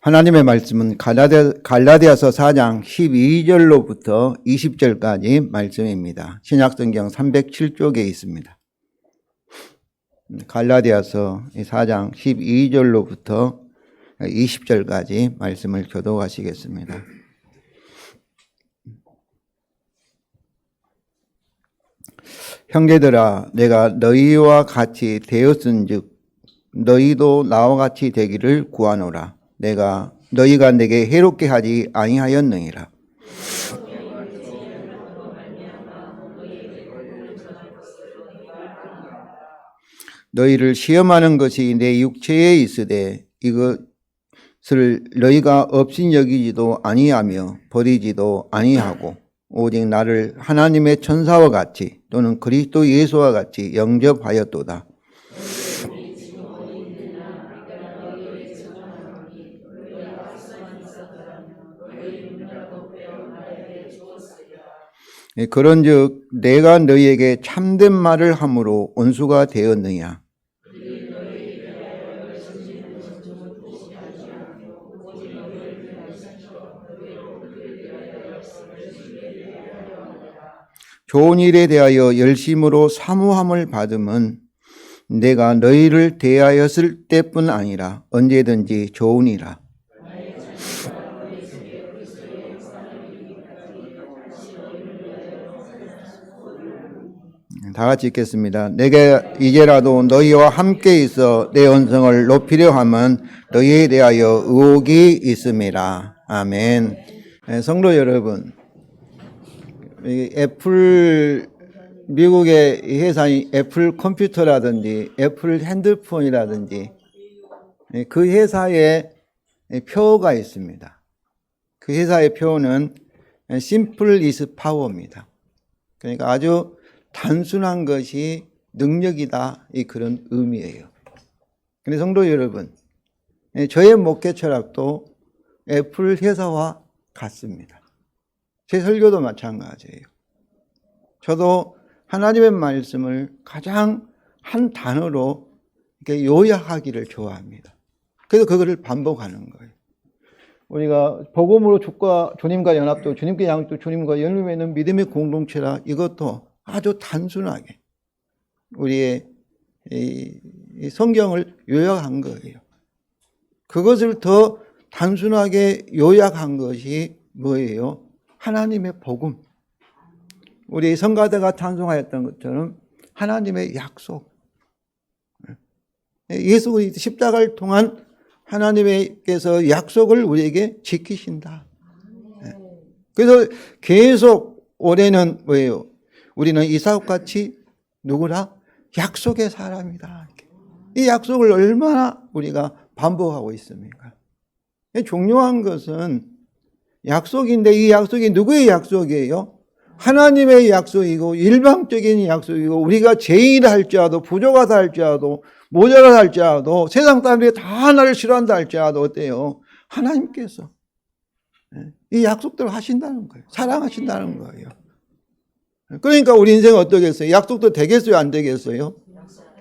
하나님의 말씀은 갈라디아서 4장 12절로부터 20절까지 말씀입니다. 신약성경 307쪽에 있습니다. 갈라디아서 4장 12절로부터 20절까지 말씀을 교독하시겠습니다. 형제들아, 내가 너희와 같이 되었은즉 너희도 나와 같이 되기를 구하노라. 너희가 내게 해롭게 하지 아니하였느니라. 너희를 시험하는 것이 내 육체에 있으되 이것을 너희가 업신여기지도 아니하며 버리지도 아니하고 오직 나를 하나님의 천사와 같이 또는 그리스도 예수와 같이 영접하였도다. 그런즉 내가 너희에게 참된 말을 함으로 원수가 되었느냐? 좋은 일에 대하여 열심으로 사모함을 받음은 내가 너희를 대하였을 때뿐 아니라 언제든지 좋으니라. 다 같이 읽겠습니다. 내가 이제라도 너희와 함께 있어 내 언성을 높이려 함은 너희에 대하여 의혹이 있음이라. 아멘. 성도 여러분, 미국의 회사인 애플 컴퓨터라든지 애플 핸드폰이라든지 그 회사의 표어가 있습니다. 그 회사의 표어는 Simple is Power입니다. 그러니까 아주 단순한 것이 능력이다, 그런 의미예요. 그런데 성도 여러분, 저의 목회 철학도 애플 회사와 같습니다. 제 설교도 마찬가지예요. 저도 하나님의 말씀을 가장 한 단어로 이렇게 요약하기를 좋아합니다. 그래서 그거를 반복하는 거예요. 우리가 복음으로 주님과 연합도, 주님께 양육도, 주님과 연합에 있는 믿음의 공동체라, 이것도 아주 단순하게 우리의 이 성경을 요약한 거예요. 그것을 더 단순하게 요약한 것이 뭐예요? 하나님의 복음. 우리 성가대가 찬송하였던 것처럼 하나님의 약속. 예수 그리스도 십자가를 통한 하나님께서 약속을 우리에게 지키신다. 그래서 계속 올해는 뭐예요? 우리는 이삭같이 누구라? 약속의 사람이다. 이 약속을 얼마나 우리가 반복하고 있습니까? 중요한 것은 약속인데 이 약속이 누구의 약속이에요? 하나님의 약속이고 일방적인 약속이고 우리가 죄인이라 할지라도 부족하다 할지라도 모자라다 할지라도 세상 사람들이 다 나를 싫어한다 할지라도 어때요? 하나님께서 이 약속들을 하신다는 거예요. 사랑하신다는 거예요. 그러니까 우리 인생은 어떠겠어요? 약속도 되겠어요? 안 되겠어요?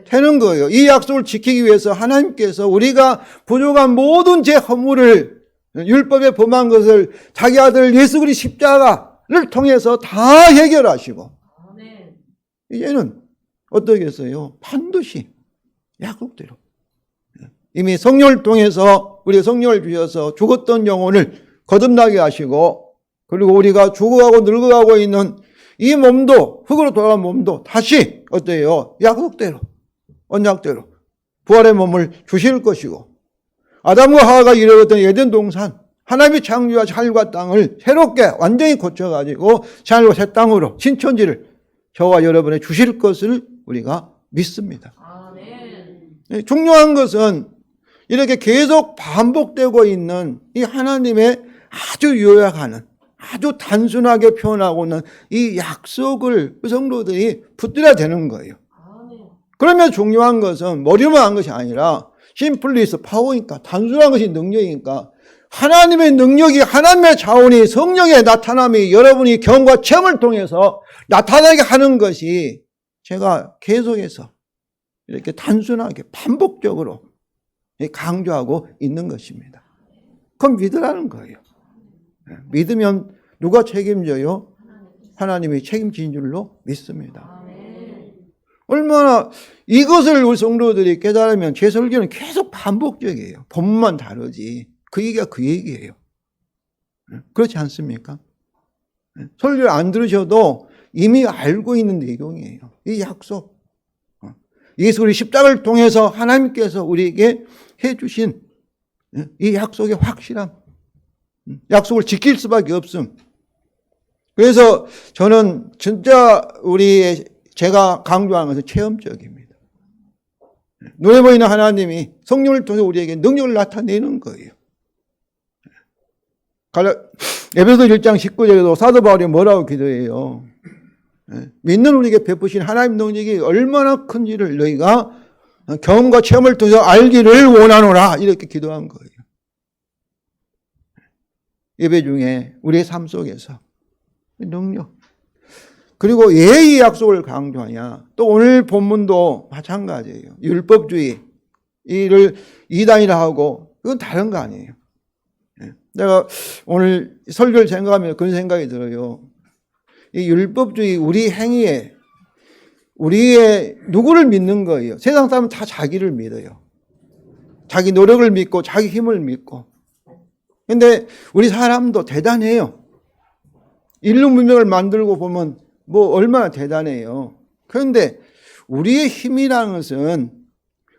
되는 거예요. 이 약속을 지키기 위해서 하나님께서 우리가 부족한 모든 제 허물을 율법에 범한 것을 자기 아들 예수 그리스도 십자가를 통해서 다 해결하시고 이제는 어떠겠어요? 반드시 약속대로 이미 성령을 통해서 우리 성령을 주셔서 죽었던 영혼을 거듭나게 하시고 그리고 우리가 죽어가고 늙어가고 있는 이 몸도 흙으로 돌아간 몸도 다시 어때요? 약속대로 언약대로 부활의 몸을 주실 것이고 아담과 하와가 이루었던 에덴 동산 하나님이 창조하신 하늘과 땅을 새롭게 완전히 고쳐가지고 하늘과 새 땅으로 신천지를 저와 여러분에 주실 것을 우리가 믿습니다. 아멘. 중요한 것은 이렇게 계속 반복되고 있는 이 하나님의 아주 요약하는 아주 단순하게 표현하고는 이 약속을 성도들이 붙들어야 되는 거예요. 그러면 중요한 것은 머리로만 한 것이 아니라 심플리스 파워니까 단순한 것이 능력이니까 하나님의 능력이 하나님의 자원이 성령의 나타남이 여러분이 경험과 체험을 통해서 나타나게 하는 것이 제가 계속해서 이렇게 단순하게 반복적으로 강조하고 있는 것입니다. 그럼 믿으라는 거예요. 믿으면 누가 책임져요? 하나님이 책임진 줄로 믿습니다. 얼마나 이것을 우리 성도들이 깨달으면 제 설교는 계속 반복적이에요. 본문만 다르지. 그 얘기가 그 얘기예요. 그렇지 않습니까? 설교를 안 들으셔도 이미 알고 있는 내용이에요. 이 약속. 예수 우리 십자가를 통해서 하나님께서 우리에게 해주신 이 약속의 확실함. 약속을 지킬 수밖에 없음. 그래서 저는 진짜 제가 강조하는 것은 체험적입니다. 눈에 보이는 하나님이 성령을 통해 우리에게 능력을 나타내는 거예요. 에베소 1장 19절에도 사도 바울이 뭐라고 기도해요? 믿는 우리에게 베푸신 하나님 능력이 얼마나 큰지를 너희가 경험과 체험을 통해서 알기를 원하노라 이렇게 기도한 거예요. 예배 중에 우리의 삶 속에서 능력 그리고 예의 약속을 강조하냐. 또 오늘 본문도 마찬가지예요. 율법주의 이를 이단이라 하고 그건 다른 거 아니에요. 내가 오늘 설교를 생각하면 그런 생각이 들어요. 이 율법주의 우리 행위에 우리의 누구를 믿는 거예요. 세상 사람은 다 자기를 믿어요. 자기 노력을 믿고 자기 힘을 믿고. 근데 우리 사람도 대단해요. 인류 문명을 만들고 보면 뭐 얼마나 대단해요. 그런데 우리의 힘이라는 것은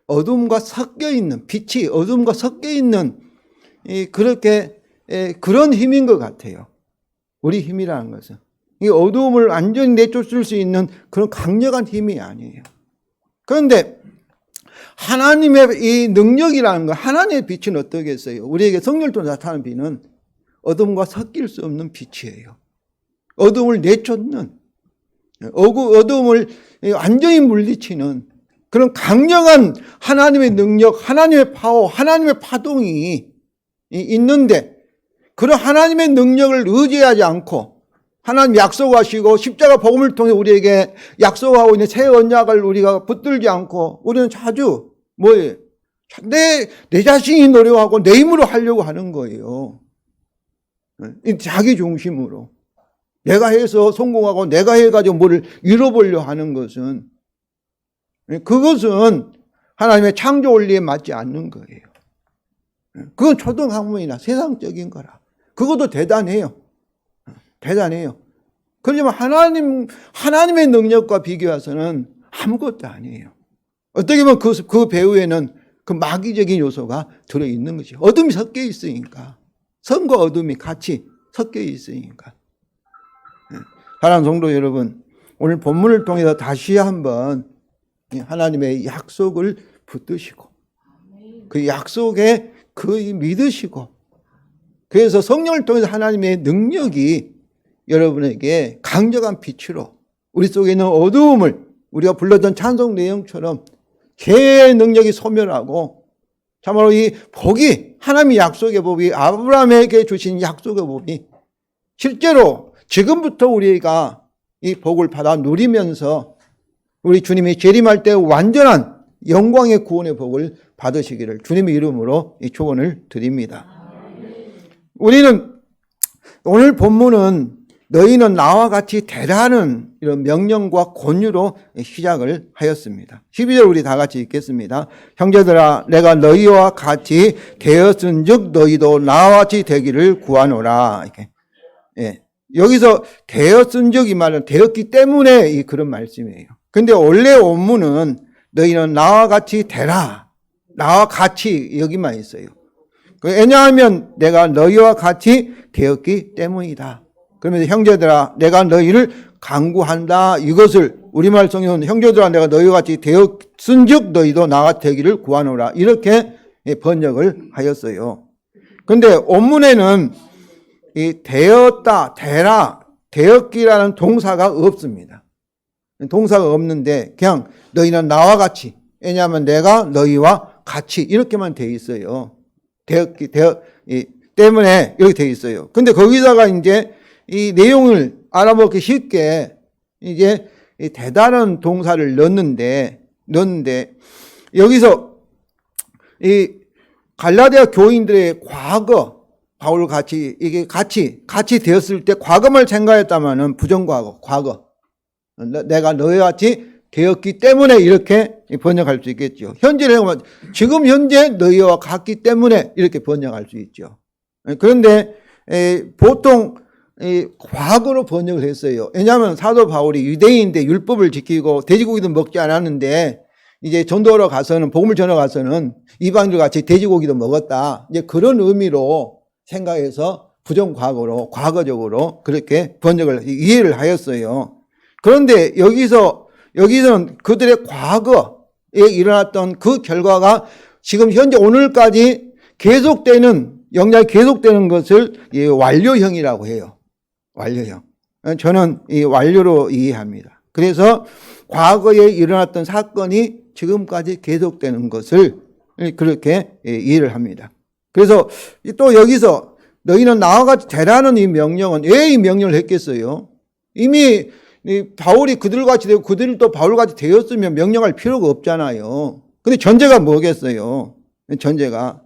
어둠과 섞여 있는 빛이 어둠과 섞여 있는 그런 힘인 것 같아요. 우리 힘이라는 것은 이 어둠을 완전히 내쫓을 수 있는 그런 강력한 힘이 아니에요. 그런데 하나님의 이 능력이라는 거, 하나님의 빛은 어떠겠어요? 우리에게 성령을 통해 나타나는 빛은 어둠과 섞일 수 없는 빛이에요. 어둠을 내쫓는, 어둠을 완전히 물리치는 그런 강력한 하나님의 능력, 하나님의 파워, 하나님의 파동이 있는데 그런 하나님의 능력을 의지하지 않고 하나님 약속하시고 십자가 복음을 통해 우리에게 약속하고 있는 새 언약을 우리가 붙들지 않고 우리는 자주 뭐예요? 내 자신이 노력하고 내 힘으로 하려고 하는 거예요. 자기 중심으로. 내가 해서 성공하고 내가 해가지고 뭐를 이뤄보려 하는 것은 그것은 하나님의 창조 원리에 맞지 않는 거예요. 그건 초등학문이나 세상적인 거라. 그것도 대단해요. 대단해요. 그렇지만 하나님의 능력과 비교해서는 아무것도 아니에요. 어떻게 보면 그 배후에는 그 마귀적인 요소가 들어있는 거죠. 어둠이 섞여 있으니까. 선과 어둠이 같이 섞여 있으니까. 사랑하는 성도 여러분, 오늘 본문을 통해서 다시 한번 하나님의 약속을 붙드시고 그 약속에 믿으시고 그래서 성령을 통해서 하나님의 능력이 여러분에게 강력한 빛으로 우리 속에 있는 어두움을 우리가 불렀던 찬송 내용처럼 개의 능력이 소멸하고 참으로 이 복이 하나님의 약속의 복이 아브라함에게 주신 약속의 복이 실제로 지금부터 우리가 이 복을 받아 누리면서 우리 주님이 재림할 때 완전한 영광의 구원의 복을 받으시기를 주님의 이름으로 축원을 드립니다. 우리는 오늘 본문은 너희는 나와 같이 되라는 이런 명령과 권유로 시작을 하였습니다. 12절 우리 다 같이 읽겠습니다. 형제들아 내가 너희와 같이 되었은즉 너희도 나와 같이 되기를 구하노라. 이렇게. 예. 여기서 되었은즉 이 말은 되었기 때문에 그런 말씀이에요. 근데 원래 원문은 너희는 나와 같이 되라. 나와 같이 여기만 있어요. 왜냐하면 내가 너희와 같이 되었기 때문이다. 그러면서 형제들아 내가 너희를 간구한다. 이것을 우리말 성경은 형제들아 내가 너희와 같이 되었은즉 너희도 나와 되기를 구하노라. 이렇게 번역을 하였어요. 근데 원문에는 이 되었다, 되라, 되었기라는 동사가 없습니다. 동사가 없는데 그냥 너희는 나와 같이. 왜냐하면 내가 너희와 같이 이렇게만 돼 있어요. 때문에 이렇게 돼 있어요. 근데 거기다가 이제 이 내용을 알아보기 쉽게 이제 대단한 동사를 넣는데 여기서 이 갈라디아 교인들의 과거 바울 같이 이게 같이 되었을 때 과거를 생각했다면은 부정과거, 과거. 내가 너희와 같이 되었기 때문에 이렇게 번역할 수 있겠죠. 현재는 지금 현재 너희와 같기 때문에 이렇게 번역할 수 있죠. 그런데 보통 과거로 번역을 했어요. 왜냐하면 사도 바울이 유대인인데 율법을 지키고 돼지고기도 먹지 않았는데 이제 전도하러 가서는 복음을 전하러 가서는 이방인들 같이 돼지고기도 먹었다. 이제 그런 의미로 생각해서 부정과거로 과거적으로 그렇게 번역을 이해를 하였어요. 그런데 여기서는 그들의 과거에 일어났던 그 결과가 지금 현재 오늘까지 계속되는 영향이 계속되는 것을 완료형이라고 해요. 완료형. 저는 이 완료로 이해합니다. 그래서 과거에 일어났던 사건이 지금까지 계속되는 것을 그렇게 이해를 합니다. 그래서 또 여기서 너희는 나와 같이 되라는 이 명령은 왜 이 명령을 했겠어요? 이미 바울이 그들같이 되고 그들도 바울같이 되었으면 명령할 필요가 없잖아요. 근데 전제가 뭐겠어요? 전제가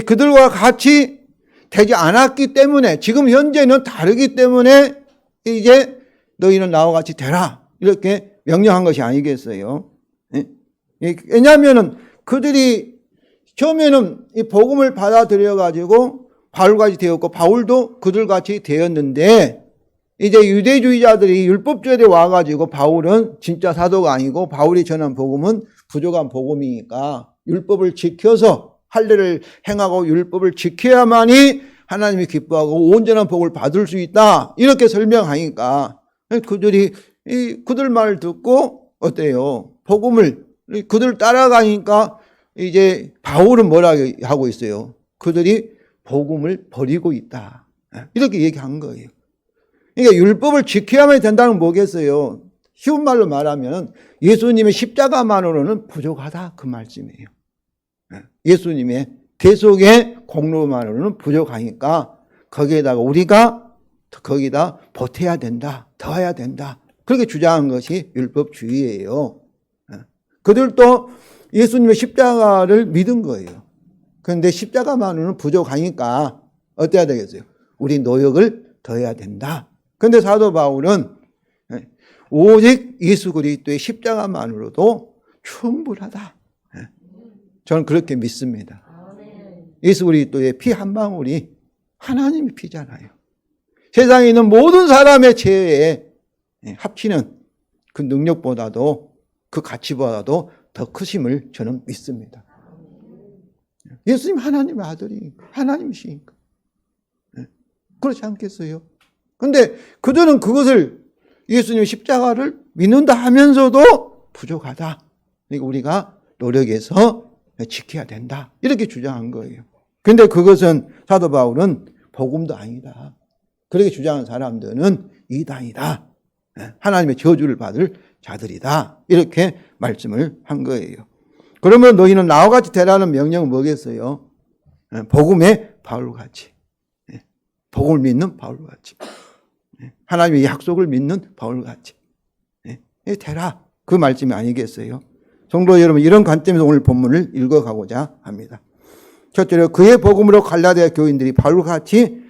그들과 같이 되지 않았기 때문에 지금 현재는 다르기 때문에 이제 너희는 나와 같이 되라 이렇게 명령한 것이 아니겠어요? 왜냐하면은 그들이 처음에는 이 복음을 받아들여 가지고 바울같이 되었고 바울도 그들같이 되었는데 이제 유대주의자들이 율법주의에 와가지고 바울은 진짜 사도가 아니고 바울이 전한 복음은 부족한 복음이니까 율법을 지켜서 할례를 행하고 율법을 지켜야만이 하나님이 기뻐하고 온전한 복을 받을 수 있다 이렇게 설명하니까 그들 말을 듣고 어때요? 복음을 그들 따라가니까 이제 바울은 뭐라고 하고 있어요? 그들이 복음을 버리고 있다 이렇게 얘기한 거예요. 그러니까 율법을 지켜야만 된다는 건 뭐겠어요? 쉬운 말로 말하면 예수님의 십자가만으로는 부족하다 그 말씀이에요. 예수님의 대속의 공로만으로는 부족하니까 거기에다가 우리가 거기다 보태야 된다, 더해야 된다 그렇게 주장한 것이 율법주의예요. 그들도 예수님의 십자가를 믿은 거예요. 그런데 십자가만으로는 부족하니까 어때야 되겠어요? 우리 노력을 더해야 된다. 그런데 사도 바울은 오직 예수 그리스도의 십자가만으로도 충분하다. 저는 그렇게 믿습니다. 예수 그리스도의 피 한 방울이 하나님의 피잖아요. 세상에 있는 모든 사람의 죄에 합치는 그 능력보다도 그 가치보다도 더 크심을 저는 믿습니다. 예수님 하나님의 아들이니까 하나님이시니까 그렇지 않겠어요? 그런데 그들은 그것을 예수님의 십자가를 믿는다 하면서도 부족하다. 그러니까 우리가 노력해서 지켜야 된다. 이렇게 주장한 거예요. 그런데 그것은 사도 바울은 복음도 아니다. 그렇게 주장한 사람들은 이단이다. 하나님의 저주를 받을 자들이다. 이렇게 말씀을 한 거예요. 그러면 너희는 나와 같이 되라는 명령은 뭐겠어요? 복음의 바울같이. 복음을 믿는 바울같이. 하나님의 약속을 믿는 바울같이. 되라. 그 말씀이 아니겠어요? 성도 여러분, 이런 관점에서 오늘 본문을 읽어가고자 합니다. 첫째로 그의 복음으로 갈라디아 교인들이 바울같이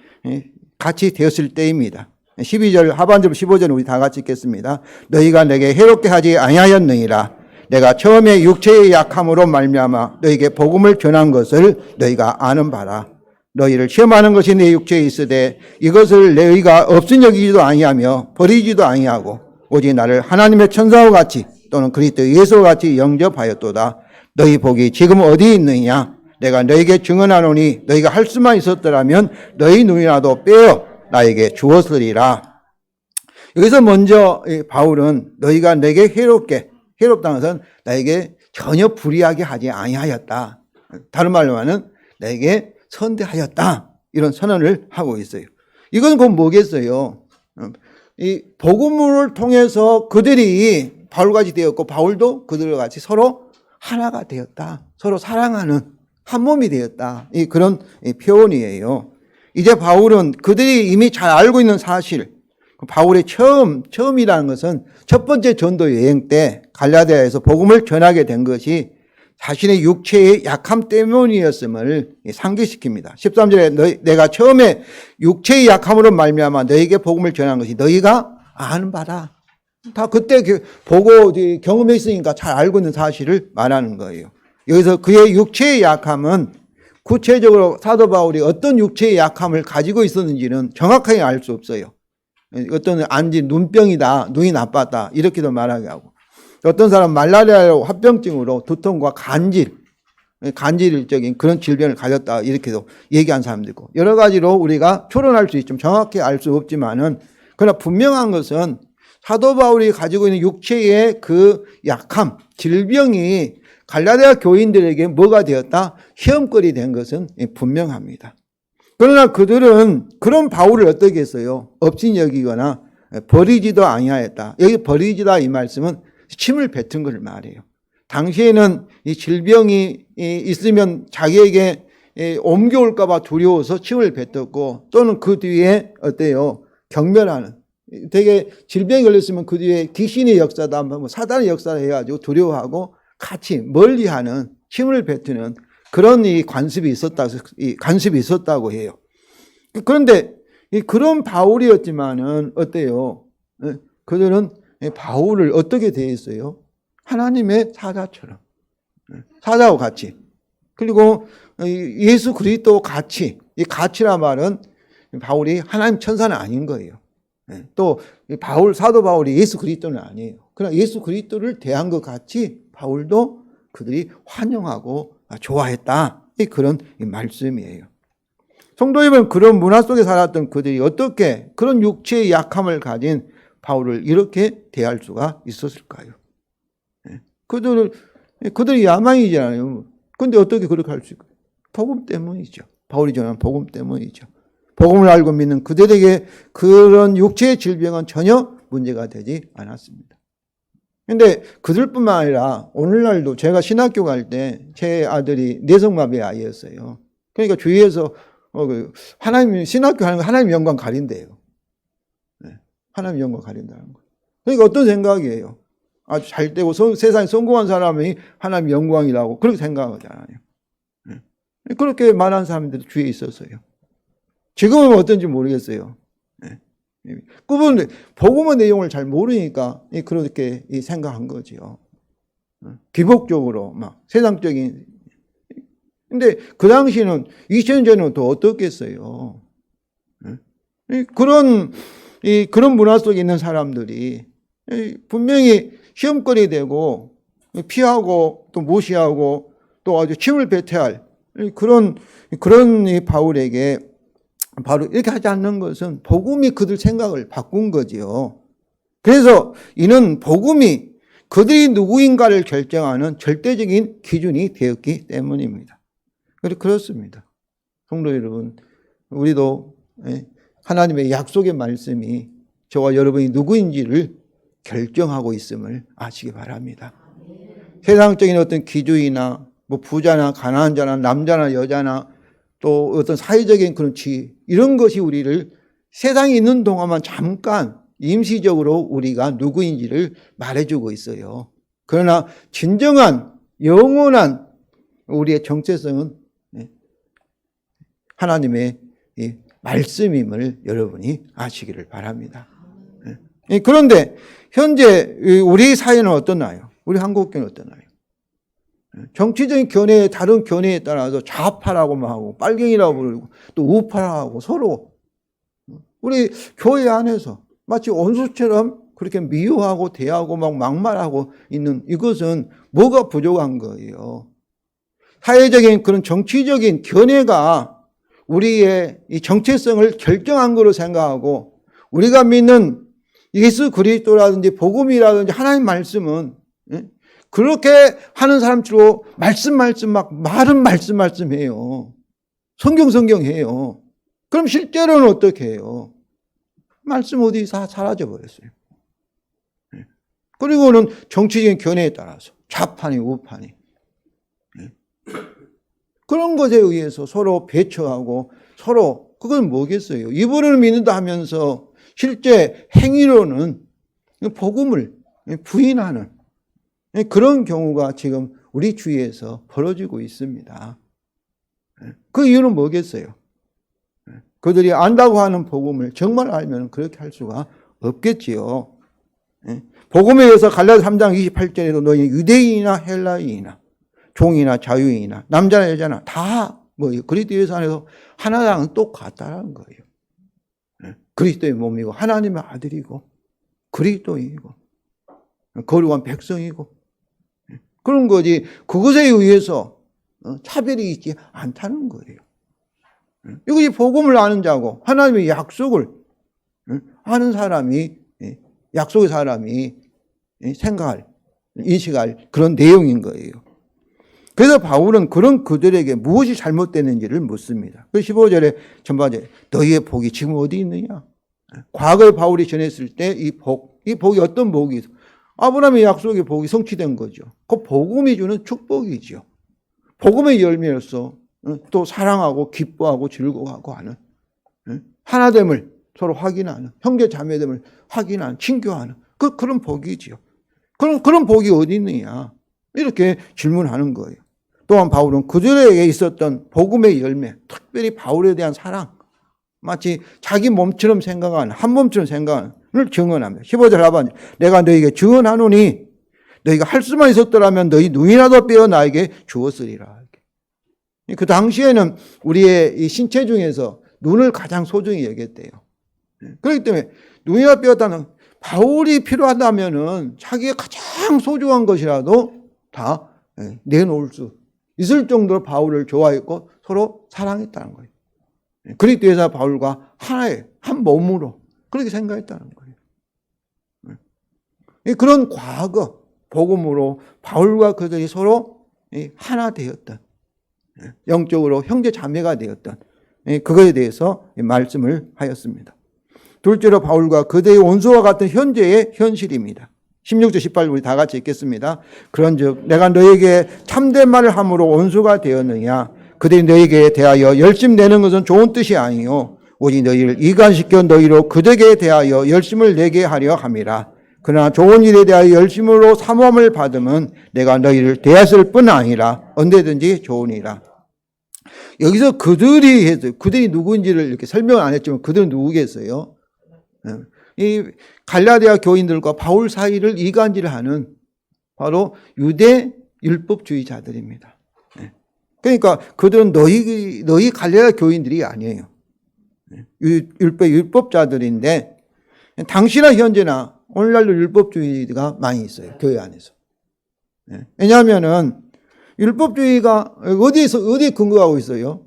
같이 되었을 때입니다. 12절 하반절 15절 우리 다 같이 읽겠습니다. 너희가 내게 해롭게 하지 아니하였느니라. 내가 처음에 육체의 약함으로 말미암아 너희에게 복음을 전한 것을 너희가 아는 바라. 너희를 시험하는 것이 내 육체에 있으되 이것을 너희가 없은 여기지도 아니하며 버리지도 아니하고 오직 나를 하나님의 천사와 같이 또는 그리스도 예수와 같이 영접하였도다. 너희 복이 지금 어디 있느냐? 내가 너희에게 증언하노니 너희가 할 수만 있었더라면 너희 눈이라도 빼어 나에게 주었으리라. 여기서 먼저 바울은 너희가 내게 해롭다는 것은 나에게 전혀 불이하게 하지 아니하였다. 다른 말로 하면 나에게 선대하였다. 이런 선언을 하고 있어요. 이건 곧 뭐겠어요? 이 복음을 통해서 그들이 바울같이 되었고 바울도 그들과 같이 서로 하나가 되었다. 서로 사랑하는 한 몸이 되었다. 그런 표현이에요. 이제 바울은 그들이 이미 잘 알고 있는 사실, 바울의 처음이라는 것은 첫 번째 전도 여행 때 갈라디아에서 복음을 전하게 된 것이 자신의 육체의 약함 때문이었음을 상기시킵니다. 13절에 내가 처음에 육체의 약함으로 말미암아 너에게 복음을 전한 것이 너희가 아는 바다. 다 그때 보고 경험했으니까 잘 알고 있는 사실을 말하는 거예요. 여기서 그의 육체의 약함은 구체적으로 사도 바울이 어떤 육체의 약함을 가지고 있었는지는 정확하게 알 수 없어요. 어떤 안지 눈병이다, 눈이 나빴다 이렇게도 말하게 하고, 어떤 사람은 말라리아로 합병증으로 두통과 간질적인 그런 질병을 가졌다 이렇게도 얘기한 사람도 있고, 여러 가지로 우리가 추론할 수 있지만 정확히 알 수 없지만은, 그러나 분명한 것은 사도 바울이 가지고 있는 육체의 그 약함, 질병이 갈라디아 교인들에게 뭐가 되었다? 시험거리 된 것은 분명합니다. 그러나 그들은 그런 바울을 어떻게 했어요? 업신 여기거나 버리지도 아니하였다. 여기 버리지다 이 말씀은 침을 뱉은 걸 말해요. 당시에는 이 질병이 있으면 자기에게 옮겨올까 봐 두려워서 침을 뱉었고, 또는 그 뒤에 어때요? 경멸하는, 되게 질병이 걸렸으면 그 뒤에 귀신의 역사다, 뭐 사단의 역사다 해가지고 두려워하고 같이 멀리하는, 침을 뱉는 그런 이 관습이 있었다고 해요. 그런데 그런 바울이었지만은 어때요? 그들은 바울을 어떻게 대했어요? 하나님의 사자처럼, 사자와 같이, 그리고 예수 그리스도 같이. 이 같이란 말은 바울이 하나님 천사는 아닌 거예요. 또 사도 바울이 예수 그리스도는 아니에요. 그러나 예수 그리스도를 대한 것 같이 바울도 그들이 환영하고 좋아했다, 그런 말씀이에요. 성도 여러분, 그런 문화 속에 살았던 그들이 어떻게 그런 육체의 약함을 가진 바울을 이렇게 대할 수가 있었을까요? 그들이 야망이잖아요. 그런데 어떻게 그렇게 할 수 있을까요? 복음 때문이죠. 바울이 전한 복음 때문이죠. 복음을 알고 믿는 그들에게 그런 육체의 질병은 전혀 문제가 되지 않았습니다. 그런데 그들뿐만 아니라 오늘날도 제가 신학교 갈 때 제 아들이 뇌성마비 아이였어요. 그러니까 주위에서 하나님, 신학교 하는 거 하나님 영광 가린대요. 하나님 영광 가린다는 거예요. 그러니까 어떤 생각이에요? 아주 잘 되고 세상에 성공한 사람이 하나님 영광이라고 그렇게 생각하잖아요. 그렇게 말하는 사람들이 주위에 있었어요. 지금은 어떤지 모르겠어요. 그분은 복음의 내용을 잘 모르니까 그렇게 생각한 거죠. 기복적으로 막 세상적인. 근데 그 당시에는 2000년 전에는 더 어떻겠어요. 그런 문화 속에 있는 사람들이 분명히 시험거리 되고 피하고 또 무시하고 또 아주 침을 뱉어야 할 그런 바울에게 바로 이렇게 하지 않는 것은 복음이 그들 생각을 바꾼 거지요. 그래서 이는 복음이 그들이 누구인가를 결정하는 절대적인 기준이 되었기 때문입니다. 그렇습니다. 성도 여러분, 우리도 하나님의 약속의 말씀이 저와 여러분이 누구인지를 결정하고 있음을 아시기 바랍니다. 세상적인 어떤 기준이나 뭐 부자나 가난한 자나 남자나 여자나 또 어떤 사회적인 그런 지위, 이런 것이 우리를 세상에 있는 동안만 잠깐 임시적으로 우리가 누구인지를 말해주고 있어요. 그러나 진정한 영원한 우리의 정체성은 하나님의 말씀임을 여러분이 아시기를 바랍니다. 그런데 현재 우리 사회는 어떠나요? 우리 한국교회는 어떠나요? 정치적인 견해, 다른 견해에 따라서 좌파라고 하고 빨갱이라고 부르고 또 우파라고 하고 서로 우리 교회 안에서 마치 원수처럼 그렇게 미워하고 대하고 막 막말하고 있는, 이것은 뭐가 부족한 거예요? 사회적인 그런 정치적인 견해가 우리의 이 정체성을 결정한 거로 생각하고, 우리가 믿는 예수 그리스도라든지 복음이라든지 하나님 말씀은 그렇게 하는 사람들로 말씀 막 말은 말씀 해요. 성경 해요. 그럼 실제로는 어떻게 해요? 말씀 어디 사라져 버렸어요. 그리고는 정치적인 견해에 따라서 좌파니 우파니 그런 것에 의해서 서로 배척하고 서로, 그건 뭐겠어요? 이분을 믿는다 하면서 실제 행위로는 복음을 부인하는 그런 경우가 지금 우리 주위에서 벌어지고 있습니다. 그 이유는 뭐겠어요? 그들이 안다고 하는 복음을 정말 알면 그렇게 할 수가 없겠지요. 복음에 의해서 갈라디아 3장 28절에도 너희 유대인이나 헬라인이나 종이나 자유인이나 남자나 여자나 다 그리스도 예수 안에서 하나랑은 똑같다는 거예요. 그리스도의 몸이고 하나님의 아들이고 그리스도인이고 거룩한 백성이고 그런 거지. 그것에 의해서 차별이 있지 않다는 거예요. 이것이 복음을 아는 자고 하나님의 약속을 아는 사람이, 약속의 사람이 생각할, 인식할 그런 내용인 거예요. 그래서 바울은 그런 그들에게 무엇이 잘못됐는지를 묻습니다. 그 15절에 전반절에 너희의 복이 지금 어디 있느냐? 과거에 바울이 전했을 때 이 복이 어떤 복이 있어? 아브라함의 약속의 복이 성취된 거죠. 그 복음이 주는 축복이죠. 복음의 열매로서 또 사랑하고 기뻐하고 즐거워하고 하는 하나됨을 서로 확인하는 형제 자매됨을 확인하는 친교하는 그런 복이지요. 그런 복이 어디 있느냐 이렇게 질문하는 거예요. 또한 바울은 그들에게 있었던 복음의 열매, 특별히 바울에 대한 사랑, 마치 자기 몸처럼 생각하는 한 몸처럼 생각하는 을 증언합니다. 15절 하반절 내가 너희에게 증언하노니 너희가 할 수만 있었더라면 너희 눈이라도 빼어 나에게 주었으리라. 그 당시에는 우리의 이 신체 중에서 눈을 가장 소중히 여겼대요. 그렇기 때문에 눈이라도 빼었다는 바울이 필요하다면은 자기의 가장 소중한 것이라도 다 내놓을 수 있을 정도로 바울을 좋아했고 서로 사랑했다는 거예요. 그리스도에서 바울과 하나의 한 몸으로 그렇게 생각했다는 거예요. 그런 과거 복음으로 바울과 그들이 서로 하나 되었던 영적으로 형제 자매가 되었던 그거에 대해서 말씀을 하였습니다. 둘째로 바울과 그들의 원수와 같은 현재의 현실입니다. 16절 18절 우리 다 같이 읽겠습니다. 그런즉 내가 너에게 참된 말을 함으로 원수가 되었느냐 그들이 너에게 대하여 열심 내는 것은 좋은 뜻이 아니요 오직 너희를 이간시켜 너희로 그들에게 대하여 열심을 내게 하려 함이라. 그러나 좋은 일에 대하여 열심으로 사모함을 받으면 내가 너희를 대하였을 뿐 아니라 언제든지 좋으니라. 여기서 그들이 누구인지를 이렇게 설명을 안 했지만 그들은 누구겠어요? 이 갈라디아 교인들과 바울 사이를 이간질하는 바로 유대 율법주의자들입니다. 그러니까 그들은 너희 갈라디아 교인들이 아니에요. 율법자들인데 당시나 현재나 오늘날도 율법주의가 많이 있어요. 교회 안에서. 왜냐하면은 율법주의가 어디에 근거하고 있어요?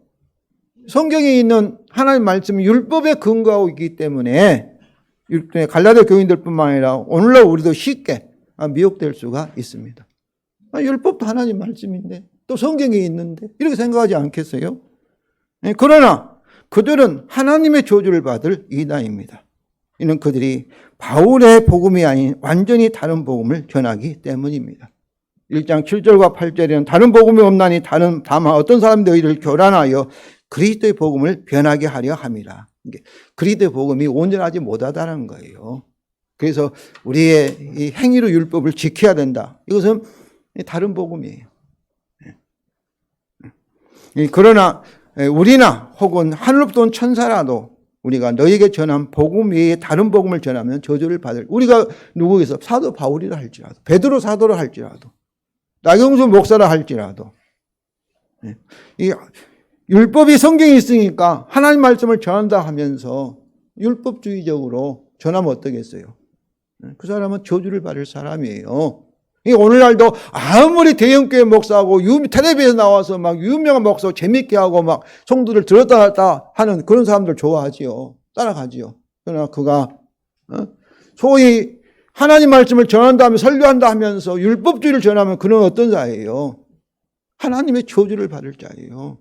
성경에 있는 하나님 말씀이 율법에 근거하고 있기 때문에 갈라디아 교인들뿐만 아니라 오늘날 우리도 쉽게 미혹될 수가 있습니다. 율법도 하나님 말씀인데 또 성경에 있는데 이렇게 생각하지 않겠어요? 그러나 그들은 하나님의 저주를 받을 이단입니다. 이는 그들이 바울의 복음이 아닌 완전히 다른 복음을 전하기 때문입니다. 1장 7절과 8절에는 다른 복음이 없나니 다만 어떤 사람이 너희를 교란하여 그리스도의 복음을 변하게 하려 함이라. 그리스도의 복음이 온전하지 못하다는 거예요. 그래서 우리의 이 행위로 율법을 지켜야 된다. 이것은 다른 복음이에요. 그러나 우리나 혹은 하늘로부터 온 천사라도 우리가 너에게 전한 복음 외에 다른 복음을 전하면 저주를 받을. 우리가 누구에서 사도 바울이라 할지라도 베드로 사도라 할지라도 나경수 목사라 할지라도 이 율법이 성경에 있으니까 하나님 말씀을 전한다 하면서 율법주의적으로 전하면 어떠겠어요? 그 사람은 저주를 받을 사람이에요. 오늘날도 아무리 대형교회 목사하고 텔레비에서 나와서 막 유명한 목사 재밌게 하고 막 성도들 들었다 놨다 하는 그런 사람들 좋아하지요. 따라가지요. 그러나 그가 소위 하나님 말씀을 전한다 하면 설교한다 하면서 율법주의를 전하면 그는 어떤 자예요? 하나님의 저주를 받을 자예요.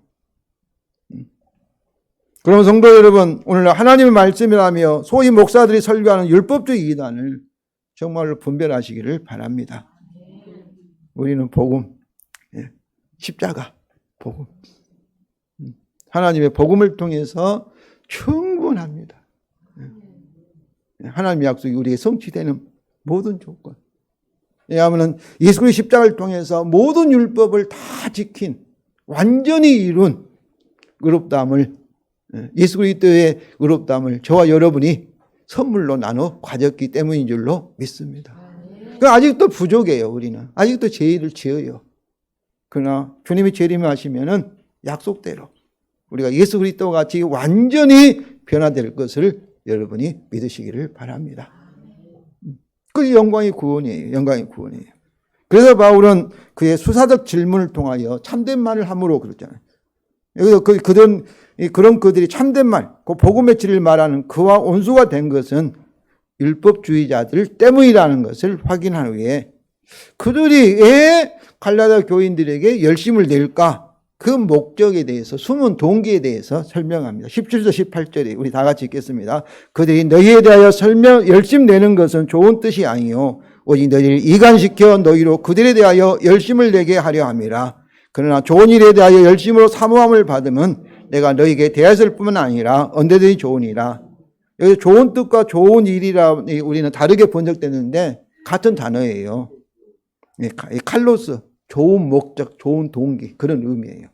그럼 성도 여러분, 오늘 하나님의 말씀이라며 소위 목사들이 설교하는 율법주의 이단을 정말로 분별하시기를 바랍니다. 우리는 복음, 십자가, 복음. 하나님의 복음을 통해서 충분합니다. 하나님의 약속이 우리에게 성취되는 모든 조건. 왜냐하면 예수 그리스도의 십자가를 통해서 모든 율법을 다 지킨 완전히 이룬 의롭다함을, 예수 그리스도의 의롭다함을 저와 여러분이 선물로 나눠 가졌기 때문인 줄로 믿습니다. 아직도 부족해요. 우리는 아직도 죄를 지어요. 그러나 주님이 재림하시면은 약속대로 우리가 예수 그리스도 같이 완전히 변화될 것을 여러분이 믿으시기를 바랍니다. 그 영광의 구원이에요. 영광의 구원이에요. 그래서 바울은 그의 수사적 질문을 통하여 참된 말을 함으로 그랬잖아요. 여기서 그런 그들이 참된 말, 그 복음의 진리를 말하는 그와 온수가 된 것은 율법주의자들 때문이라는 것을 확인한 후에 그들이 왜 갈라디아 교인들에게 열심을 낼까? 그 목적에 대해서, 숨은 동기에 대해서 설명합니다. 17절 18절에 우리 다 같이 읽겠습니다. 그들이 너희에 대하여 열심 내는 것은 좋은 뜻이 아니요 오직 너희를 이간시켜 너희로 그들에 대하여 열심을 내게 하려 함이라. 그러나 좋은 일에 대하여 열심으로 사모함을 받으면 내가 너희에게 대하였을 뿐만 아니라 언제든지 좋으니라. 여기 좋은 뜻과 좋은 일이라 우리는 다르게 번역되는데 같은 단어예요. 칼로스, 좋은 목적, 좋은 동기, 그런 의미예요.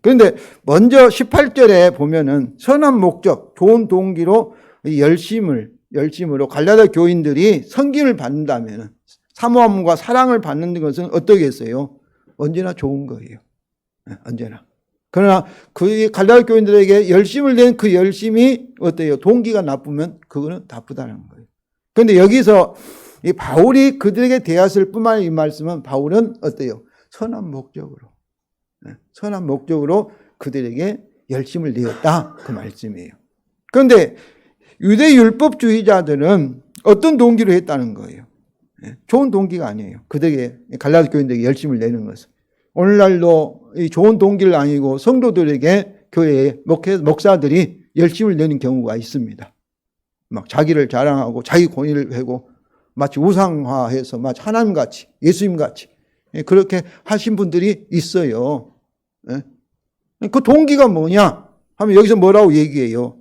그런데 먼저 18절에 보면은 선한 목적, 좋은 동기로 열심으로 갈라디아 교인들이 섬김을 받는다면 사모함과 사랑을 받는 것은 어떠겠어요? 언제나 좋은 거예요. 언제나. 그러나 그 갈라디아 교인들에게 열심을 낸 그 열심이 어때요? 동기가 나쁘면 그거는 나쁘다는 거예요. 그런데 여기서 이 바울이 그들에게 대하였을 뿐만 아니라 이 말씀은 바울은 어때요? 선한 목적으로 그들에게 열심을 내었다. 그 말씀이에요. 그런데 유대 율법주의자들은 어떤 동기로 했다는 거예요? 좋은 동기가 아니에요. 그들에게, 갈라디아 교인들에게 열심을 내는 것은. 오늘날도 이 좋은 동기를 아니고 성도들에게 교회의 목사들이 열심을 내는 경우가 있습니다. 막 자기를 자랑하고 자기 권위를 회고 마치 우상화해서 마치 하나님같이 예수님같이 그렇게 하신 분들이 있어요. 그 동기가 뭐냐 하면 여기서 뭐라고 얘기해요?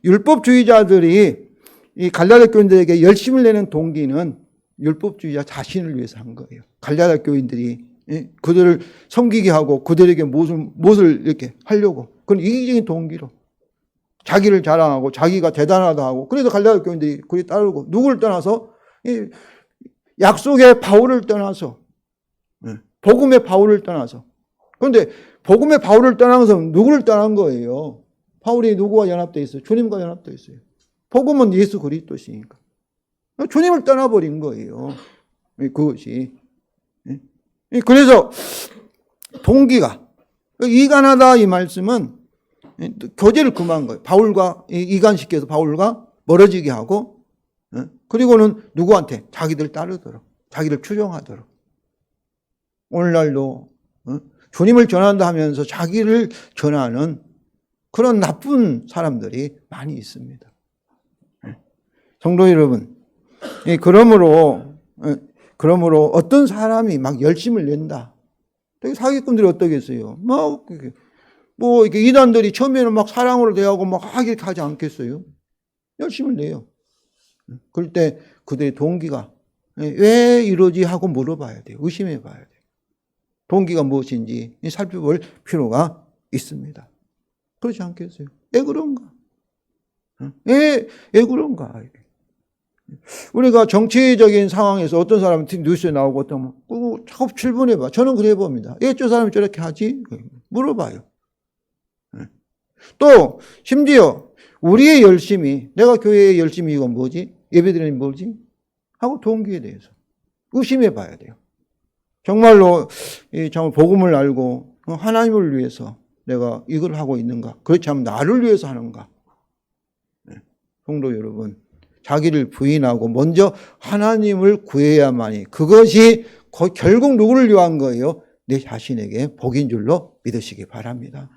율법주의자들이 이 갈라디아 교인들에게 열심을 내는 동기는 율법주의자 자신을 위해서 한 거예요. 갈라디아 교인들이 그들을 섬기게 하고 그들에게 무엇을 이렇게 하려고 그런 이기적인 동기로 자기를 자랑하고 자기가 대단하다 하고 그래서 갈라디아 교인들이 그리 따르고 누구를 떠나서 약속의 바울을 떠나서 복음의 바울을 떠나서 그런데 복음의 바울을 떠나서 누구를 떠난 거예요? 바울이 누구와 연합되어 있어요? 주님과 연합되어 있어요. 복음은 예수 그리스도시니까 주님을 떠나버린 거예요. 그것이. 그래서 동기가 이간하다 이 말씀은 교제를 금한 거예요. 바울과 이간시켜서 바울과 멀어지게 하고 그리고는 누구한테? 자기들 따르도록 자기를 추종하도록. 오늘날도 주님을 전한다 하면서 자기를 전하는 그런 나쁜 사람들이 많이 있습니다. 성도 여러분, 그러므로 어떤 사람이 막 열심을 낸다. 사기꾼들이 어떠겠어요? 이렇게 이단들이 처음에는 막 사랑으로 대하고 막 하게 하지 않겠어요? 열심을 내요. 그럴 때 그들의 동기가 왜 이러지 하고 물어봐야 돼요. 의심해 봐야 돼요. 동기가 무엇인지 살펴볼 필요가 있습니다. 그렇지 않겠어요? 왜 그런가? 왜 그런가? 우리가 정치적인 상황에서 어떤 사람은 뉴스에 나오고 어떤 자꾸 질문해봐. 저는 그래 봅니다. 왜 저 사람이 저렇게 하지? 물어봐요. 또 심지어 우리의 열심이 내가 교회의 열심이 이건 뭐지? 예배드리는 뭐지? 하고 동기에 대해서 의심해 봐야 돼요. 정말 복음을 알고 하나님을 위해서 내가 이걸 하고 있는가? 그렇지 않으면 나를 위해서 하는가? 성도 여러분, 자기를 부인하고 먼저 하나님을 구해야만이 그것이 결국 누구를 위한 거예요? 내 자신에게 복인 줄로 믿으시기 바랍니다.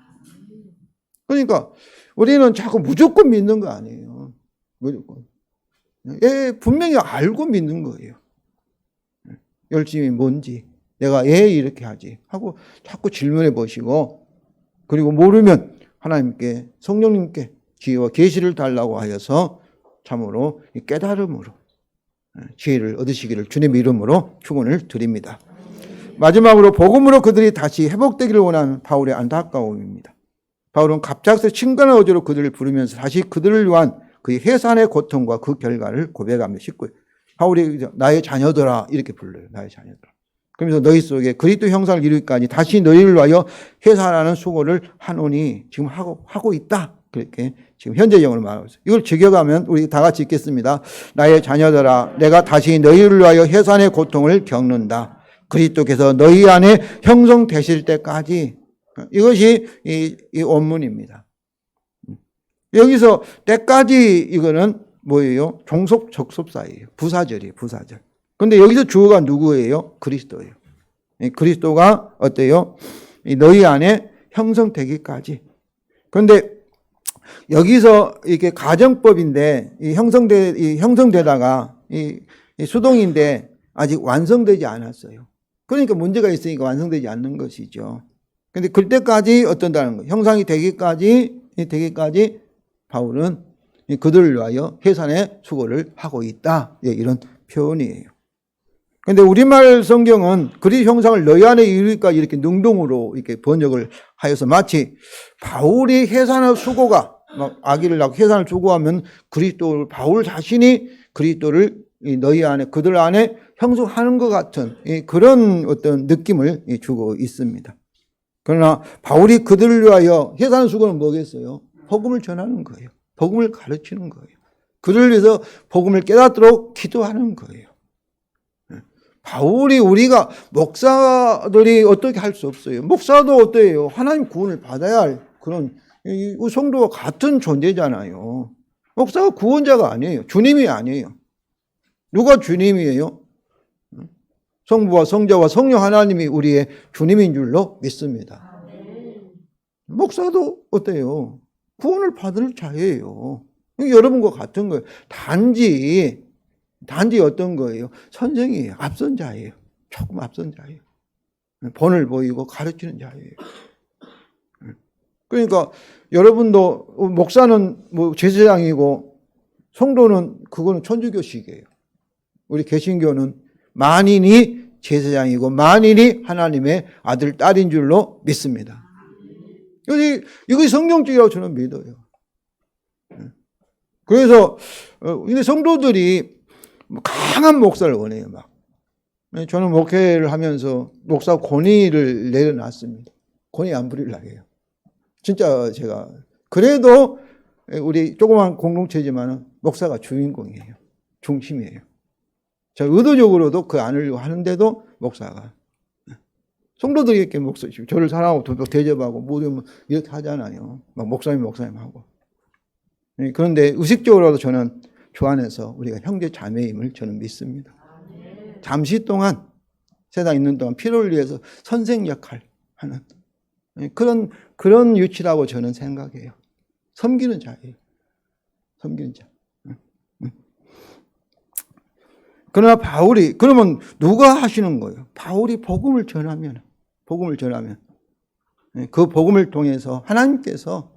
그러니까 우리는 자꾸 무조건 믿는 거 아니에요. 무조건. 분명히 알고 믿는 거예요. 열심히 뭔지 내가 왜 이렇게 하지 하고 자꾸 질문해 보시고 그리고 모르면 하나님께 성령님께 지혜와 계시를 달라고 하여서 참으로 깨달음으로 지혜를 얻으시기를 주님의 이름으로 축원을 드립니다. 마지막으로 복음으로 그들이 다시 회복되기를 원하는 바울의 안타까움입니다. 바울은 갑작스레 친근한 어조로 그들을 부르면서 다시 그들을 위한 그의 해산의 고통과 그 결과를 고백하며 19절. 바울이 나의 자녀들아 이렇게 불러요. 나의 자녀들아. 그러면서 너희 속에 그리스도 형상을 이루기까지 다시 너희를 위하여 해산하는 수고를 하노니 지금 하고 있다. 그렇게 지금 현재형으로 말하고 있어요. 이걸 즐겨가면 우리 다 같이 읽겠습니다. 나의 자녀들아 내가 다시 너희를 위하여 해산의 고통을 겪는다. 그리스도께서 너희 안에 형성되실 때까지. 이것이 이 원문입니다. 여기서 때까지 이거는 뭐예요? 종속 접속사예요. 부사절이에요. 부사절. 그런데 여기서 주어가 누구예요? 그리스도예요. 그리스도가 어때요? 너희 안에 형성되기까지. 그런데 여기서 이게 가정법인데 이 형성되다가 이 수동인데 아직 완성되지 않았어요. 그러니까 문제가 있으니까 완성되지 않는 것이죠. 근데 그때까지 어떤다는 거예요. 형상이 되기까지 바울은 그들을 위하여 해산의 수고를 하고 있다. 이런 표현이에요. 근데 우리말 성경은 그리스도 형상을 너희 안에 이루기까지 이렇게 능동으로 이렇게 번역을 하여서 마치 바울이 해산의 수고가 막 아기를 낳고 해산을 수고하면 그리스도 바울 자신이 그리스도를 너희 안에 그들 안에 형성하는 것 같은 그런 어떤 느낌을 주고 있습니다. 그러나 바울이 그들을 위하여 해산의 수고는 뭐겠어요? 복음을 전하는 거예요. 복음을 가르치는 거예요. 그를 위해서 복음을 깨닫도록 기도하는 거예요. 바울이 우리가 목사들이 어떻게 할 수 없어요. 목사도 어때요? 하나님 구원을 받아야 할 그런 성도와 같은 존재잖아요. 목사가 구원자가 아니에요. 주님이 아니에요. 누가 주님이에요? 성부와 성자와 성령 하나님이 우리의 주님인 줄로 믿습니다. 목사도 어때요? 구원을 받을 자예요. 여러분과 같은 거예요. 단지 어떤 거예요? 선생이에요. 앞선 자예요. 조금 앞선 자예요. 본을 보이고 가르치는 자예요. 그러니까 여러분도 목사는 뭐 제사장이고 성도는 그거는 천주교식이에요. 우리 개신교는 만인이 제사장이고 만인이 하나님의 아들, 딸인 줄로 믿습니다. 이거 성경적이라고 저는 믿어요. 그래서 성도들이 강한 목사를 원해요. 막 저는 목회를 하면서 목사 권위를 내려놨습니다. 권위 안 부리려고 해요. 진짜 제가 그래도 우리 조그만 공동체지만 목사가 주인공이에요. 중심이에요. 제가 의도적으로도 그 안으려고 하는데도 목사가 성도들이 이렇게 저를 사랑하고 대접하고 모두 이렇게 하잖아요. 막 목사님 하고. 그런데 의식적으로도 저는 주 안에서 우리가 형제 자매임을 저는 믿습니다. 잠시 동안 세상 있는 동안 필요를 위해서 선생 역할 하는 그런 위치라고 저는 생각해요. 섬기는 자예요. 섬기는 자. 그러나 바울이 그러면 누가 하시는 거예요? 바울이 복음을 전하면 그 복음을 통해서 하나님께서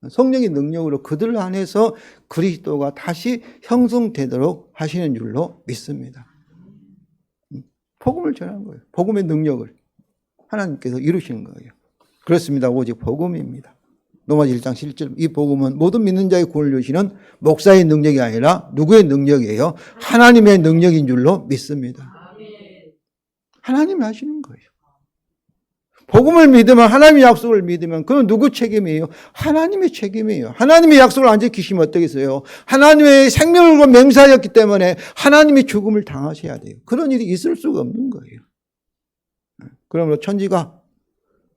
성령의 능력으로 그들 안에서 그리스도가 다시 형성되도록 하시는 줄로 믿습니다. 복음을 전하는 거예요. 복음의 능력을 하나님께서 이루시는 거예요. 그렇습니다. 오직 복음입니다. 로마서 1장 17절 이 복음은 모든 믿는 자의 구원을 주시는 목사의 능력이 아니라 누구의 능력이에요? 하나님의 능력인 줄로 믿습니다. 하나님이 하시는 거예요. 복음을 믿으면 하나님의 약속을 믿으면 그건 누구 책임이에요? 하나님의 책임이에요. 하나님의 약속을 안 지키시면 어떻겠어요? 하나님의 생명을 맹세하였기 때문에 하나님이 죽음을 당하셔야 돼요. 그런 일이 있을 수가 없는 거예요. 그러므로 천지가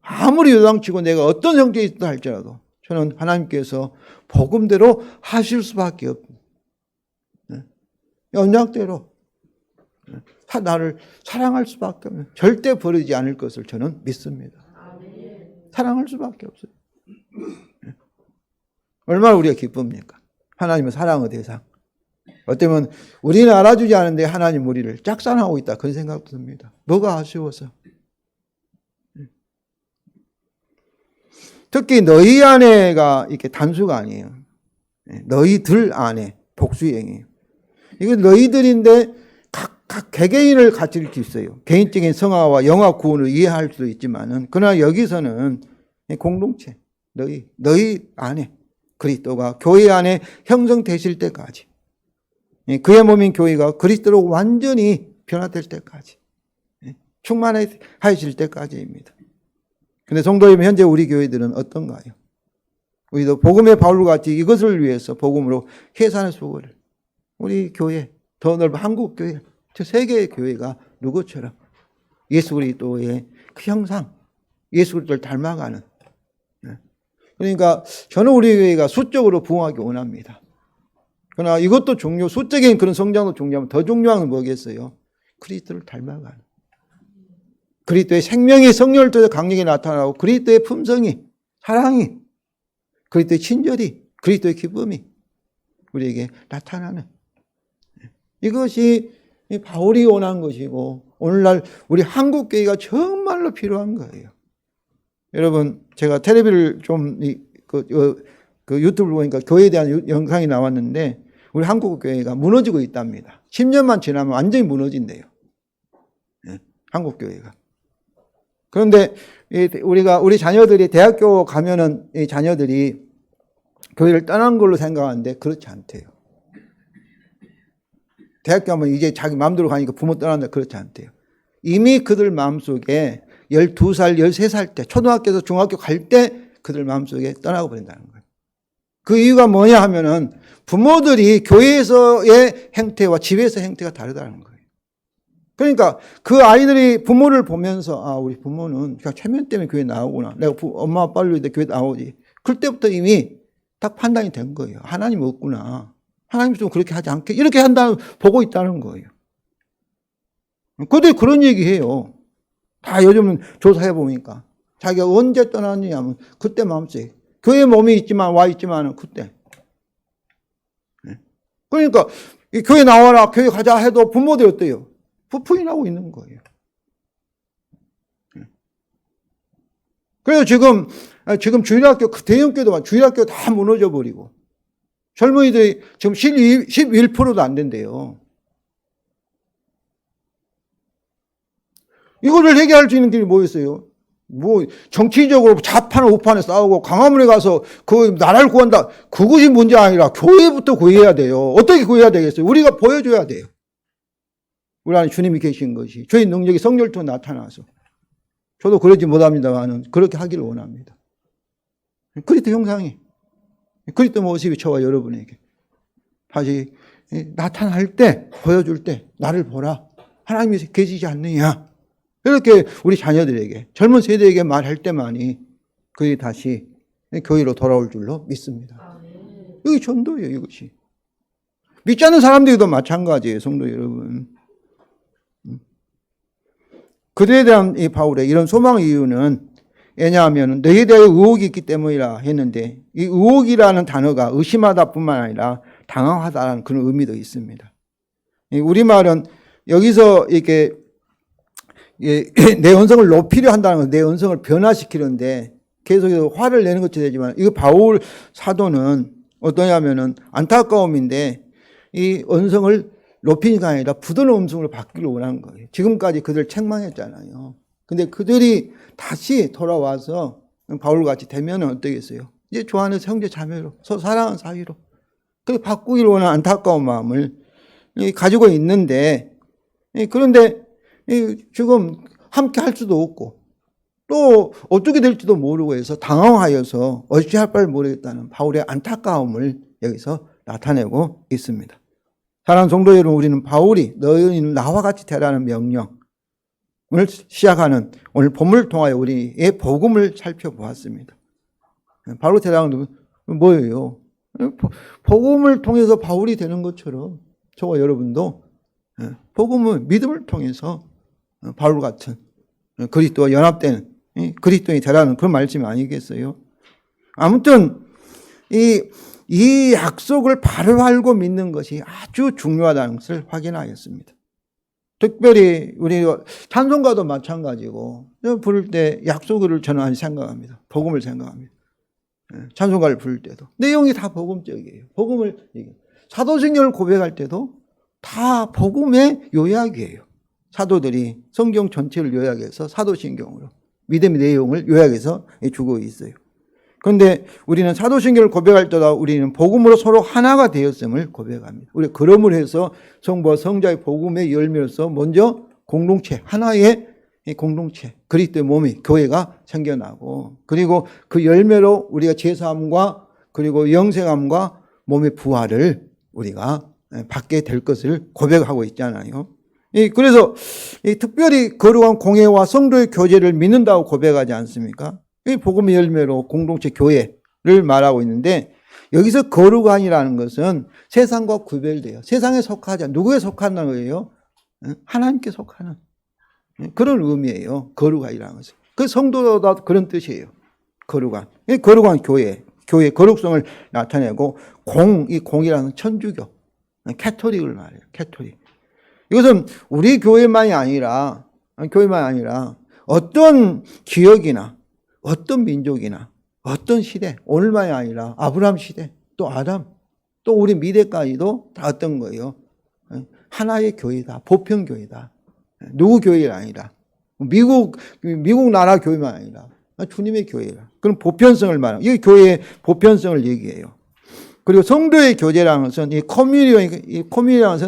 아무리 요당치고 내가 어떤 형태에 있다 할지라도 저는 하나님께서 복음대로 하실 수밖에 없습니다. 언약대로 나를 사랑할 수밖에 없어요. 절대 버리지 않을 것을 저는 믿습니다. 사랑할 수밖에 없어요. 얼마나 우리가 기쁩니까? 하나님의 사랑의 대상. 어쩌면 우리는 알아주지 않은데 하나님 우리를 짝사랑하고 있다. 그런 생각도 듭니다. 뭐가 아쉬워서. 특히 너희 안에가 이렇게 단수가 아니에요. 너희들 안에 복수행이에요. 이거 너희들인데 각 개개인을 가질 수 있어요. 개인적인 성화와 영화 구원을 이해할 수도 있지만은, 그러나 여기서는 공동체, 너희 안에 그리스도가 교회 안에 형성되실 때까지, 그의 몸인 교회가 그리스도로 완전히 변화될 때까지, 충만하실 때까지입니다. 근데 성도 여러분, 현재 우리 교회들은 어떤가요? 우리도 복음의 바울 같이 이것을 위해서 복음으로 해산의 수고를, 우리 교회, 더 넓은 한국 교회, 저 세계의 교회가 누구처럼 예수 그리스도의 그 형상, 예수 그리스도를 닮아가는. 그러니까 저는 우리 교회가 수적으로 부흥하기 원합니다. 그러나 이것도 수적인 그런 성장도 중요하면 더 중요한 건 뭐겠어요? 그리스도를 닮아가는. 그리스도의 생명이 성령을 통해서 강력히 나타나고, 그리스도의 품성이, 사랑이, 그리스도의 친절이, 그리스도의 기쁨이 우리에게 나타나는, 이것이 바울이 원한 것이고, 오늘날 우리 한국교회가 정말로 필요한 거예요. 여러분, 제가 텔레비를 좀 유튜브를 보니까 교회에 대한 영상이 나왔는데, 우리 한국교회가 무너지고 있답니다. 10년만 지나면 완전히 무너진대요. 한국교회가. 그런데 우리 자녀들이 대학교 가면은 이 자녀들이 교회를 떠난 걸로 생각하는데 그렇지 않대요. 대학교 가면 이제 자기 마음대로 가니까 부모 떠난다, 그렇지 않대요. 이미 그들 마음속에 12살, 13살 때, 초등학교에서 중학교 갈 때 그들 마음속에 떠나고 버린다는 거예요. 그 이유가 뭐냐 하면은 부모들이 교회에서의 행태와 집에서의 행태가 다르다는 거예요. 그러니까 그 아이들이 부모를 보면서, 아, 우리 부모는 그냥 체면 때문에 교회 나오구나. 내가 엄마 아빠를 위해 교회 나오지. 그때부터 이미 딱 판단이 된 거예요. 하나님 없구나. 하나님 좀 그렇게 하지 않게, 이렇게 한다는, 보고 있다는 거예요. 그들 그런 얘기 해요. 다 요즘은 조사해 보니까. 자기가 언제 떠났느냐 하면 그때 마음속에. 교회 몸이 있지만, 와 있지만은 그때. 그러니까 교회 나와라, 교회 가자 해도 부모들이 어때요? 부인하고 있는 거예요. 그래서 지금 주일학교, 대형교도 주일학교 다 무너져 버리고, 젊은이들이 지금 11%도 안 된대요. 이거를 해결할 수 있는 길이 뭐였어요? 정치적으로 좌파나 우파나 싸우고 광화문에 가서 그 나라를 구한다. 그것이 문제 아니라 교회부터 구해야 돼요. 어떻게 구해야 되겠어요? 우리가 보여줘야 돼요. 우리 안에 주님이 계신 것이, 저희 능력이 성령을 통해 나타나서. 저도 그러지 못합니다만 그렇게 하기를 원합니다. 그리스도 형상이, 그리스도 모습이 저와 여러분에게 다시 나타날 때, 보여줄 때, 나를 보라, 하나님이 계시지 않느냐, 이렇게 우리 자녀들에게, 젊은 세대에게 말할 때만이 그들이 다시 교회로 돌아올 줄로 믿습니다. 이게 전도예요. 이것이 믿지 않는 사람들도 마찬가지예요. 성도 여러분, 그들에 대한 이 바울의 이런 소망의 이유는, 왜냐하면 너희에 대해 의혹이 있기 때문이라 했는데, 이 의혹이라는 단어가 의심하다 뿐만 아니라 당황하다라는 그런 의미도 있습니다. 우리말은 여기서 이렇게 내 언성을 높이려 한다는 건 내 언성을 변화시키는데 계속해서 화를 내는 것이 되지만, 이거 바울 사도는 어떠냐면은 안타까움인데, 이 언성을 높이니까 아니라 부드러운 음성으로 바뀌기를 원하는 거예요. 지금까지 그들 책망했잖아요. 근데 그들이 다시 돌아와서 바울같이 되면 어떠겠어요? 이제 좋아하는 형제 자매로, 서로 사랑하는 사이로, 그렇게 바꾸기를 원하는 안타까운 마음을 가지고 있는데, 그런데 지금 함께 할 수도 없고 또 어떻게 될지도 모르고 해서 당황하여서 어찌할 바를 모르겠다는 바울의 안타까움을 여기서 나타내고 있습니다. 사랑하는 성도 여러분, 우리는 바울이 너희는 나와 같이 되라는 명령을 시작하는 오늘 본문을 통하여 우리의 복음을 살펴보았습니다. 바울이 되라는 건 뭐예요? 복음을 통해서 바울이 되는 것처럼 저와 여러분도 복음을, 믿음을 통해서 바울 같은 그리스도와 연합되는 그리스도인이 되라는 그런 말씀이 아니겠어요? 아무튼 이 약속을 바로 알고 믿는 것이 아주 중요하다는 것을 확인하였습니다. 특별히 우리 찬송가도 마찬가지고, 부를 때 약속을 저는 생각합니다. 복음을 생각합니다. 찬송가를 부를 때도 내용이 다 복음적이에요. 복음을, 사도신경을 고백할 때도 다 복음의 요약이에요. 사도들이 성경 전체를 요약해서 사도신경으로 믿음의 내용을 요약해서 주고 있어요. 그런데 우리는 사도신경을 고백할 때다 우리는 복음으로 서로 하나가 되었음을 고백합니다. 우리 그러므로 해서 성부와 성자의 복음의 열매로서 먼저 공동체, 하나의 공동체, 그리스도의 몸이 교회가 생겨나고 그리고 그 열매로 우리가 제사함과 그리고 영생함과 몸의 부활을 우리가 받게 될 것을 고백하고 있잖아요. 그래서 특별히 거룩한 공예와 성도의 교제를 믿는다고 고백하지 않습니까? 이 복음의 열매로 공동체 교회를 말하고 있는데 여기서 거룩한이라는 것은 세상과 구별돼요. 세상에 속하지 않아. 누구에 속한다는 거예요? 하나님께 속하는 그런 의미예요. 거룩한이라는 것은. 그 성도다 그런 뜻이에요. 거룩한. 거룩한 교회. 교회의 거룩성을 나타내고 이 공이라는 천주교. 캐토릭을 말해요. 캐토릭. 이것은 우리 교회만이 아니라 어떤 지역이나 어떤 민족이나 어떤 시대, 오늘만이 아니라 아브라함 시대, 또 아담, 또 우리 미래까지도 다 어떤 거예요? 하나의 교회다. 보편교회다. 누구 교회가 아니라 미국 나라 교회만 아니라 주님의 교회라. 그럼 보편성을 말하는 이 교회의 보편성을 얘기해요. 그리고 성도의 교제라는 것은 콤이라는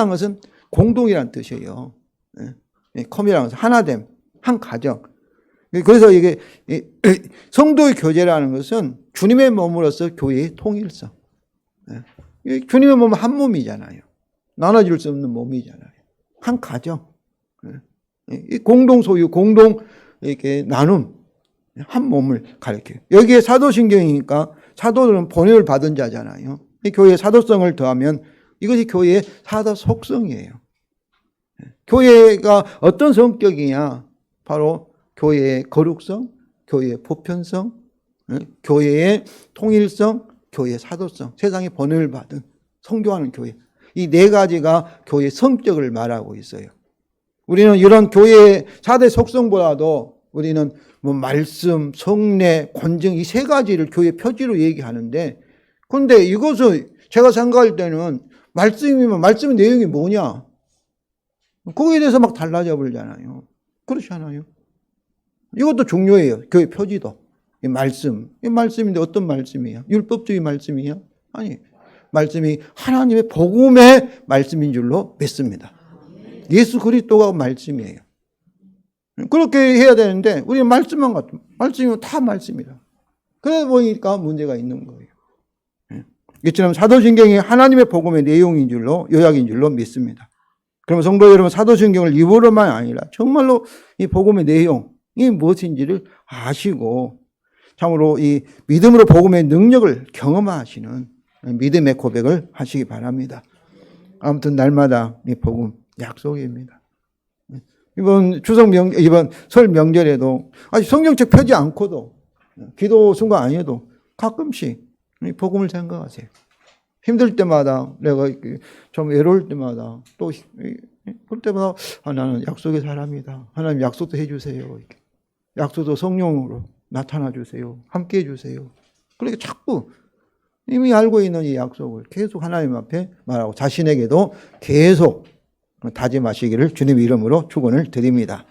것은 공동이라는 뜻이에요. 콤이라는 것은 하나됨, 한 가정. 그래서 이게 성도의 교제라는 것은 주님의 몸으로서 교회의 통일성. 주님의 몸은 한 몸이잖아요. 나눠질 수 없는 몸이잖아요. 한 가정. 공동 소유, 공동 이렇게 나눔. 한 몸을 가리켜요. 여기에 사도신경이니까 사도들은 본연을 받은 자잖아요. 이 교회의 사도성을 더하면 이것이 교회의 사도 속성이에요. 교회가 어떤 성격이냐? 바로 교회의 거룩성, 교회의 보편성, 교회의 통일성, 교회의 사도성, 세상의 번영을 받은 성교하는 교회. 이 네 가지가 교회의 성격을 말하고 있어요. 우리는 이런 교회의 4대 속성보다도 우리는 말씀, 성례, 권증 이 세 가지를 교회 표지로 얘기하는데 근데 이것을 제가 생각할 때는 말씀이면 말씀의 내용이 뭐냐? 거기에 대해서 막 달라져 버리잖아요. 그렇지 않아요? 이것도 중요해요. 교회 표지도. 이 말씀인데 어떤 말씀이에요? 율법주의 말씀이에요? 아니, 말씀이 하나님의 복음의 말씀인 줄로 믿습니다. 예수 그리스도가 말씀이에요. 그렇게 해야 되는데 우리는 말씀만 같은 말씀이면 다 말씀이다. 그러다 보니까 문제가 있는 거예요. 이처럼 사도신경이 하나님의 복음의 내용인 줄로 요약인 줄로 믿습니다. 그러면 성도 여러분 사도신경을 입으로만 아니라 정말로 이 복음의 내용이 무엇인지를 아시고 참으로 이 믿음으로 복음의 능력을 경험하시는 믿음의 고백을 하시기 바랍니다. 아무튼 날마다 이 복음 약속입니다. 이번 설 명절에도 아직 성경책 펴지 않고도 기도 순간 아니어도 가끔씩 복음을 생각하세요. 힘들 때마다 내가 좀 외로울 때마다 또 그럴 때마다 나는 약속의 사람이다. 하나님 약속도 해주세요. 이렇게. 약속도 성령으로 나타나 주세요. 함께 해주세요. 그렇게 자꾸 이미 알고 있는 이 약속을 계속 하나님 앞에 말하고 자신에게도 계속 다짐하시기를 주님 이름으로 축원을 드립니다.